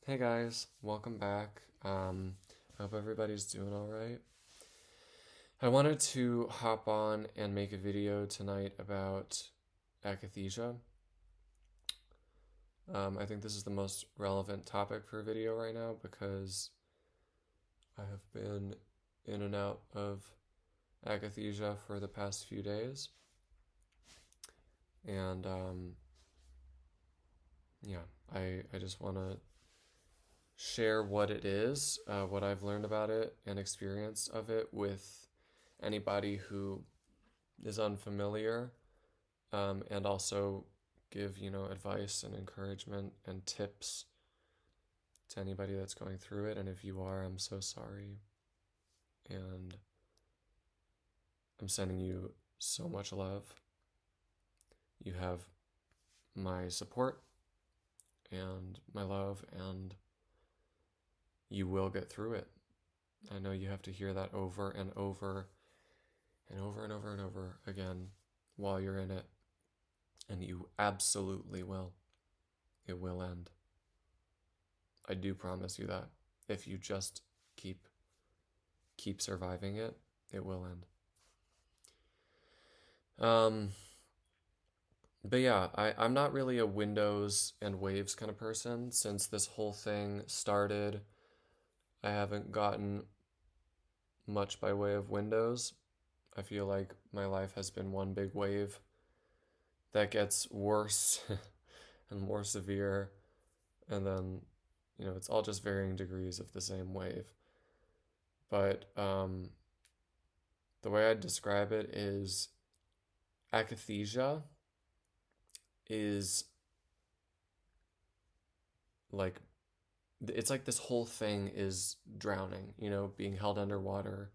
Hey guys, welcome back. I hope everybody's doing all right. I wanted to hop on and make a video tonight about akathisia. I think this is the most relevant topic for a video right now because I have been in and out of akathisia for the past few days. And yeah, I just want to share what it is, what I've learned about it, and experience of it with anybody who is unfamiliar, and also give advice and encouragement and tips to anybody that's going through it. And if you are, I'm so sorry, and I'm sending you so much love. You have my support and my love, and you will get through it. I know you have to hear that over and over and over and over and over again while you're in it, and you absolutely will. It will end. I do promise you that. If you just keep surviving it, it will end. But yeah, I'm not really a windows and waves kind of person. Since this whole thing started, I haven't gotten much by way of windows. I feel like my life has been one big wave that gets worse and more severe, and then it's all just varying degrees of the same wave. But the way I describe it is akathisia is like it's like this whole thing is drowning, being held underwater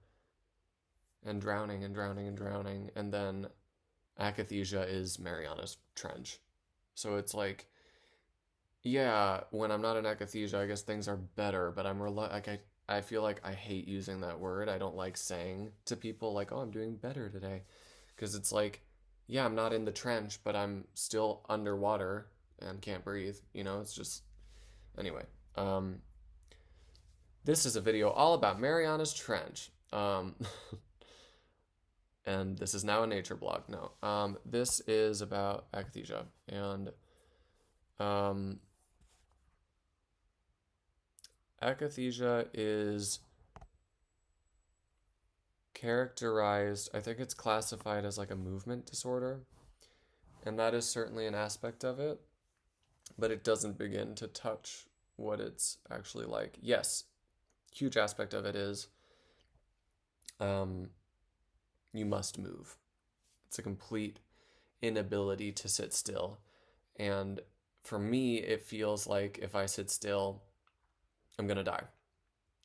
and drowning and drowning and drowning, and then akathisia is Mariana's Trench. So it's like, yeah, when I'm not in akathisia, I guess things are better, but I feel like I hate using that word. I don't like saying to people like, "Oh, I'm doing better today," because it's like, yeah, I'm not in the trench, but I'm still underwater and can't breathe. It's just anyway. This is a video all about Mariana's Trench. And this is now a nature blog. No, this is about akathisia, and akathisia is characterized, I think it's classified as like a movement disorder, and that is certainly an aspect of it, but it doesn't begin to touch what it's actually like. Yes, huge aspect of it is you must move. It's a complete inability to sit still. And for me, it feels like if I sit still, I'm gonna die.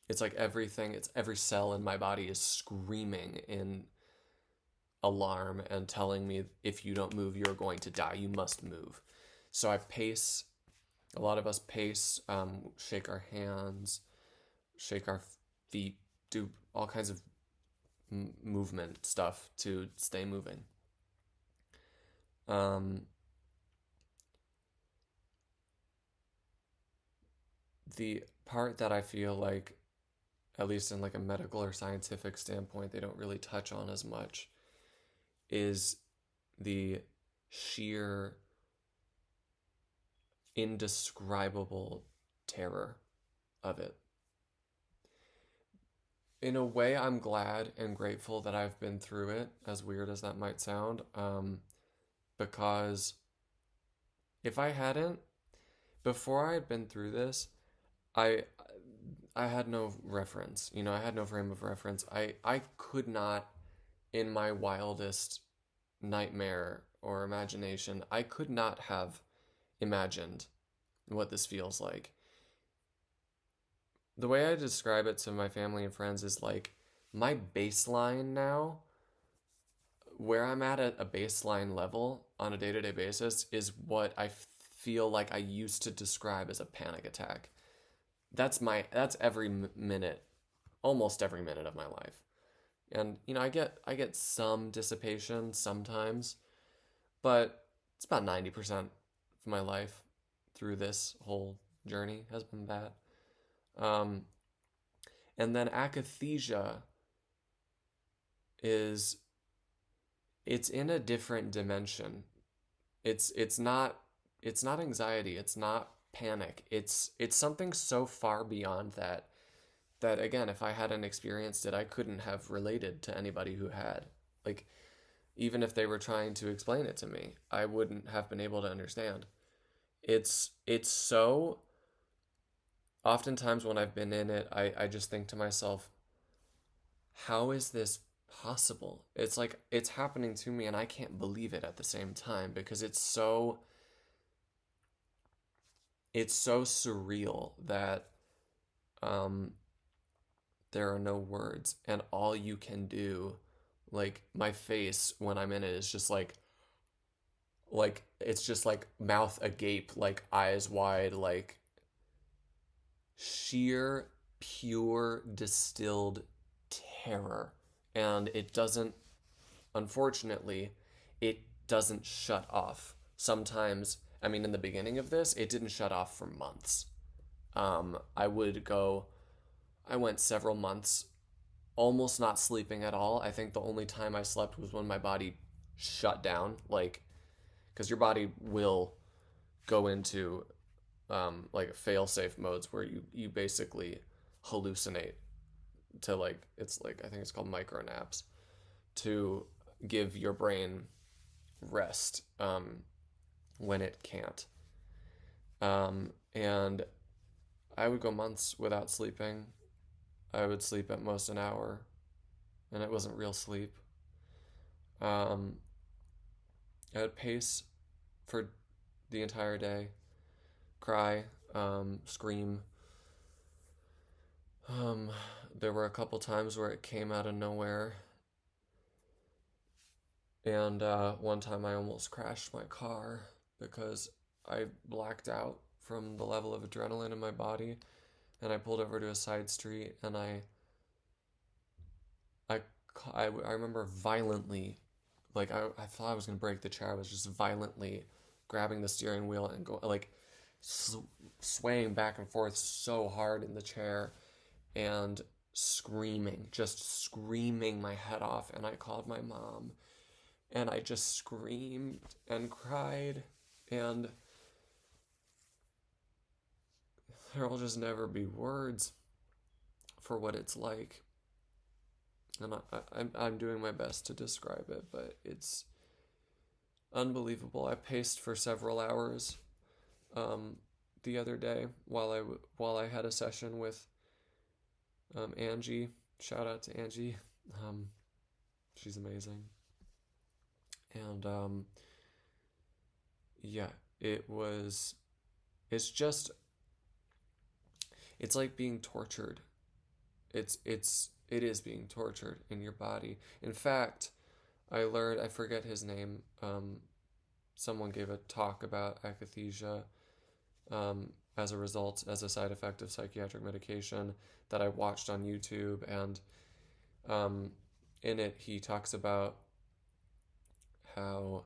It's like it's every cell in my body is screaming in alarm and telling me, if you don't move, you're going to die. You must move. So I pace. A lot of us pace, shake our hands, shake our feet, do all kinds of movement stuff to stay moving. The part that I feel like, at least in like a medical or scientific standpoint, they don't really touch on as much, is the sheer indescribable terror of it. In a way, I'm glad and grateful that I've been through it, as weird as that might sound, because if I hadn't, before I had been through this, I I had no reference. I had no frame of reference. I could not, in my wildest nightmare or imagination, I could not have imagined what this feels like. The way I describe it to my family and friends is like my baseline now, where I'm at a baseline level on a day-to-day basis, is what I feel like I used to describe as a panic attack. That's every minute, almost every minute of my life. And I get some dissipation sometimes, but it's about 90% of my life through this whole journey has been that. Um, and then akathisia is, it's in a different dimension. It's not anxiety, it's not panic. It's something so far beyond that again, if I hadn't experienced it, I couldn't have related to anybody who had. Like, even if they were trying to explain it to me, I wouldn't have been able to understand. It's so, oftentimes when I've been in it, I just think to myself, how is this possible? It's like it's happening to me and I can't believe it at the same time because it's so surreal that um there are no words, and all you can do, like my face when I'm in it is just like it's just like mouth agape, like eyes wide, like sheer pure distilled terror. And it doesn't, unfortunately, it doesn't shut off. Sometimes, I mean, in the beginning of this, it didn't shut off for months. I would go, I went several months almost not sleeping at all. I think the only time I slept was when my body shut down, like, because your body will go into like fail-safe modes where you basically hallucinate to, like, it's like, I think it's called micro naps, to give your brain rest when it can't. And I would go months without sleeping. I would sleep at most an hour, and it wasn't real sleep. Um, I would pace for the entire day, cry, scream. Um, there were a couple times where it came out of nowhere, and one time I almost crashed my car because I blacked out from the level of adrenaline in my body, and I pulled over to a side street, and I, I remember violently, like I thought I was gonna break the chair. I was just violently grabbing the steering wheel and go like swaying back and forth so hard in the chair and screaming, just screaming my head off. And I called my mom, and I just screamed and cried, and there'll just never be words for what it's like. And I'm doing my best to describe it, but it's unbelievable. I paced for several hours the other day while I had a session with Angie. Shout out to Angie. She's amazing. And yeah, it's just, it's like being tortured. It is being tortured in your body. In fact, I learned, I forget his name. Someone gave a talk about akathisia as a result, as a side effect of psychiatric medication that I watched on YouTube, and in it he talks about how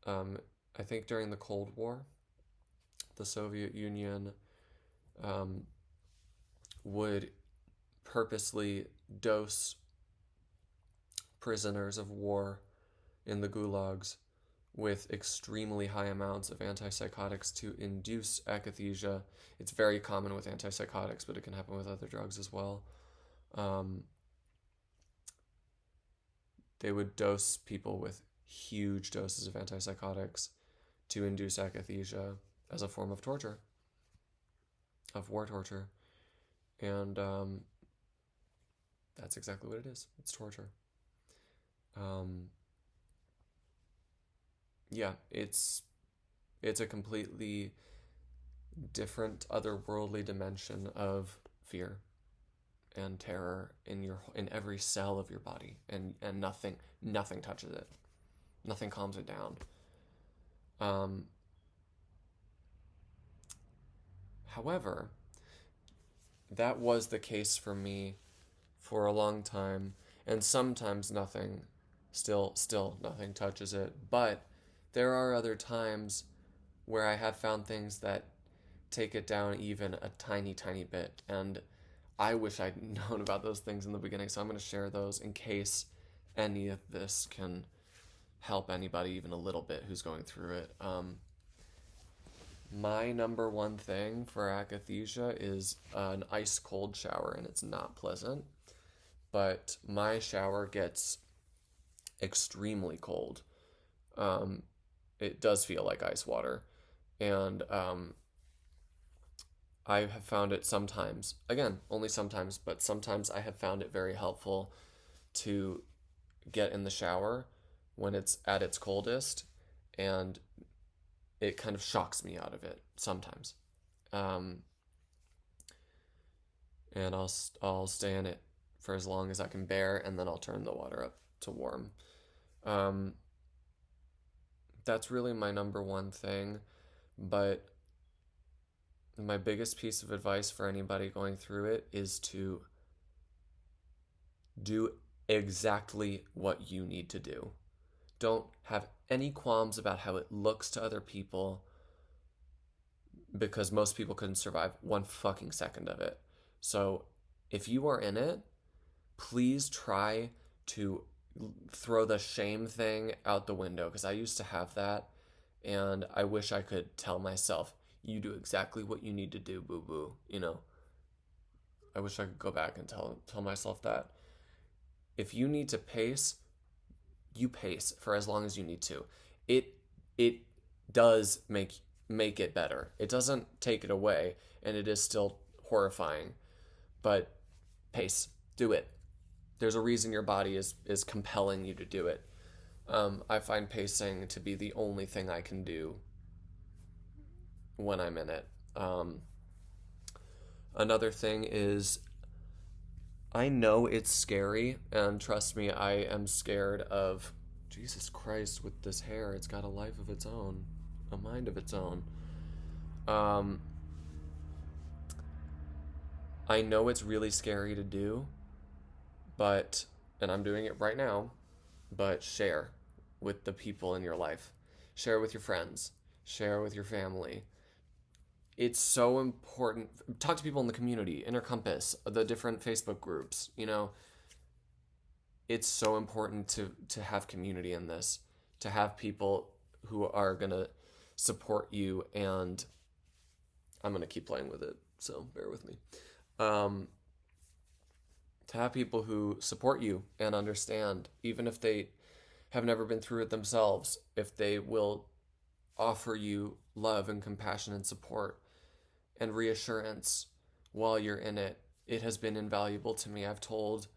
I think during the Cold War, the Soviet Union would purposely dose prisoners of war in the gulags with extremely high amounts of antipsychotics to induce akathisia. It's very common with antipsychotics, but it can happen with other drugs as well. They would dose people with huge doses of antipsychotics to induce akathisia as a form of torture, of war torture. And that's exactly what it is. It's torture. Yeah, it's a completely different, otherworldly dimension of fear and terror in every cell of your body, and nothing touches it. Nothing calms it down. However, that was the case for me for a long time, and sometimes nothing, still nothing touches it. But there are other times where I have found things that take it down even a tiny, tiny bit. And I wish I'd known about those things in the beginning, so I'm going to share those in case any of this can help anybody even a little bit who's going through it. My number one thing for akathisia is an ice cold shower, and it's not pleasant. But my shower gets extremely cold. It does feel like ice water, and I have found it sometimes. Again, only sometimes, but sometimes I have found it very helpful to get in the shower when it's at its coldest, and it kind of shocks me out of it sometimes. Um, and I'll stay in it for as long as I can bear, and then I'll turn the water up to warm. Um, that's really my number one thing, but my biggest piece of advice for anybody going through it is to do exactly what you need to do. Don't have any qualms about how it looks to other people, because most people couldn't survive one fucking second of it. So if you are in it, please try to throw the shame thing out the window, because I used to have that, and I wish I could tell myself, you do exactly what you need to do, boo boo. I wish I could go back and tell myself that. If you need to pace, you pace for as long as you need to. It does make it better. It doesn't take it away, and it is still horrifying, but pace. Do it. There's a reason your body is compelling you to do it. I find pacing to be the only thing I can do when I'm in it. Another thing is, I know it's scary, and trust me, I am scared of, Jesus Christ, with this hair, it's got a life of its own, a mind of its own. I know it's really scary to do, and I'm doing it right now, but share with the people in your life. Share with your friends. Share with your family. It's so important. Talk to people in the community, Inner Compass, the different Facebook groups. It's so important to have community in this, to have people who are going to support you, and I'm going to keep playing with it, so bear with me. To have people who support you and understand, even if they have never been through it themselves, if they will offer you love and compassion and support and reassurance while you're in it. It has been invaluable to me. I've told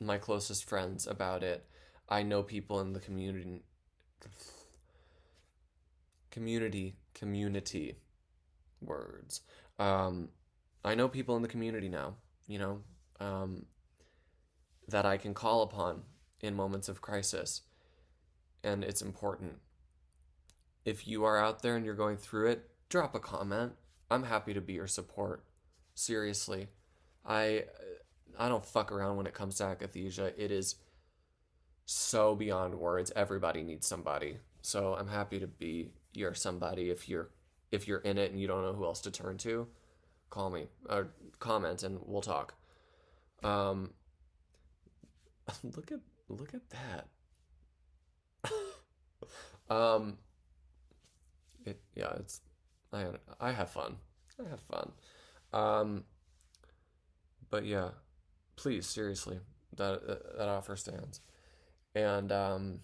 my closest friends about it. I know people in the community words. I know people in the community now, that I can call upon in moments of crisis, and it's important. If you are out there and you're going through it, drop a comment. I'm happy to be your support. Seriously. I don't fuck around when it comes to akathisia. It is so beyond words. Everybody needs somebody. So I'm happy to be your somebody. If you're in it and you don't know who else to turn to, call me or comment and we'll talk. Look at that. It's I have fun. I have fun. But yeah, please, seriously, that offer stands. And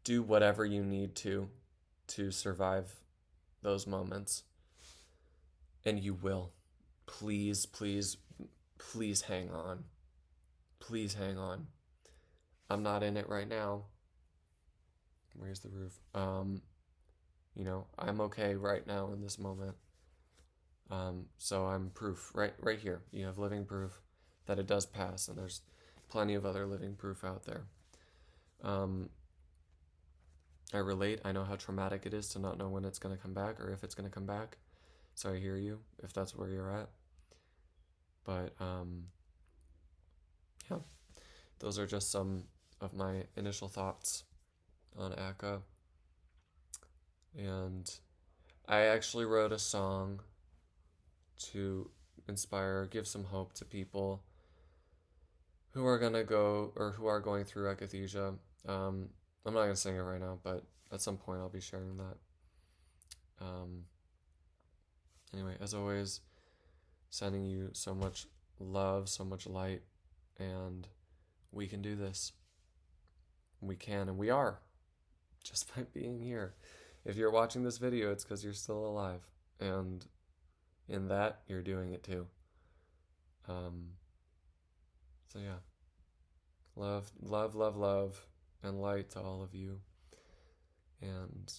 do whatever you need to survive those moments. And you will. Please, please, please hang on. Please hang on. I'm not in it right now. Where's the roof? I'm okay right now in this moment. So I'm proof right here. You have living proof that it does pass, and there's plenty of other living proof out there. I relate. I know how traumatic it is to not know when it's going to come back or if it's going to come back. So I hear you if that's where you're at. But yeah, those are just some of my initial thoughts on ACA. And I actually wrote a song to inspire, give some hope to people who are gonna go or who are going through akathisia. I'm not gonna sing it right now, but at some point I'll be sharing that. Um, anyway, as always, sending you so much love, so much light, and we can do this. We can, and we are, just by being here. If you're watching this video, it's because you're still alive, and in that, you're doing it too. So yeah, love, love, love, love, and light to all of you, and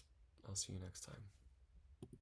I'll see you next time.